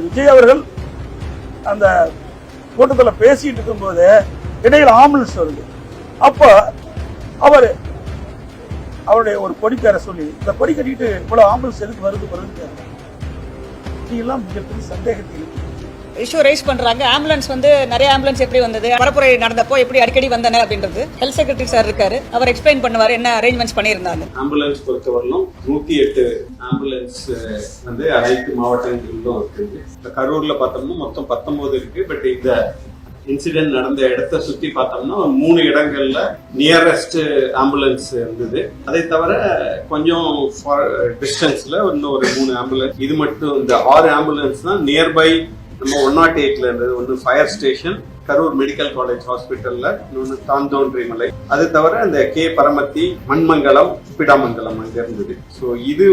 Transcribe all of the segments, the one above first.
விஜய் அவர்கள் அந்த கூட்டத்தில் பேசிட்டு இருக்கும்போது இடையில ஆம்புலன்ஸ் வருது. அப்போ அவருடைய ஒரு கொடிக்கார சொல்லி இந்த கொடி கட்டிட்டு இவ்வளவு ஆம்புலன்ஸ் எதுக்கு வருது இதெல்லாம் மிகப்பெரிய சந்தேகத்தில் இஷ்யூ ரைஸ் பண்றாங்க. ஆம்புலன்ஸ் நிறைய ஆம்புலன்ஸ் எப்படி வந்தது, பரப்புரை நடந்தப்போ எப்படி அடிக்கடி வந்தன அப்படின்றது ஹெல்த் செக்ரட்டரி சார் இருக்காரு, அவர் எக்ஸ்பிளைன் பண்ணுவார் என்ன அரேஞ்ச்மெண்ட்ஸ் பண்ணியிருந்தாங்க. ஆம்புலன்ஸ் பொறுத்தவரையிலும் 108 ஆம்புலன்ஸ் அனைத்து மாவட்டங்களிலும் இருக்குது. கரூர்ல பார்த்தோம்னா மொத்தம் 19 இருக்கு. பட் இந்த இன்சிடென்ட் நடந்த இடத்த சுத்தி பார்த்தோம்னா 3 இடங்கள்ல நியரஸ்ட் ஆம்புலன்ஸ் இருந்தது. அதை தவிர கொஞ்சம் டிஸ்டன்ஸ்ல இன்னொரு 3 ஆம்புலன்ஸ். இது மட்டும் இந்த 6 ஆம்புலன்ஸ் தான் நியர்பை நம்ம 108ல இருந்தது. ஒன்று fire station, Karur medical college ஹாஸ்பிட்டல்ல, இன்னொன்று தாந்தோன்றிமலை. அது தவிர இந்த கே பரமத்தி, மண்மங்கலம், பிடாமங்கலம் அங்க இருந்தது. ஸோ இது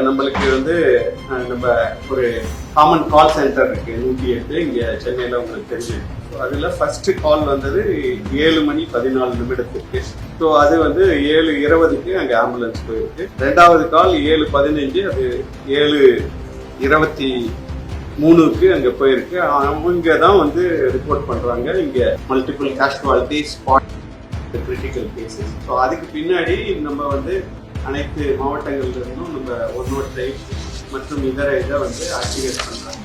நம்மளுக்கு நம்ம ஒரு காமன் கால் சென்டர் இருக்கு 108 இங்க சென்னையில உங்களுக்கு தெரிஞ்சு. அதுல ஃபர்ஸ்ட் கால் 7:14 ஸோ அது 7:20 அங்க ஆம்புலன்ஸ் போயிருக்கு. 2வது கால் 7:15, அது 7:23 அங்க போயிருக்கு. அவங்க தான் ரிப்போர்ட் பண்றாங்க இங்க multiple casualty spot critical cases. So அதுக்கு பின்னாடி நம்ம அனைத்து மாவட்டங்கள்ல இருந்தும் நம்ம 108 மற்றும் இதர இதை ஆக்டிவேட் பண்றாங்க.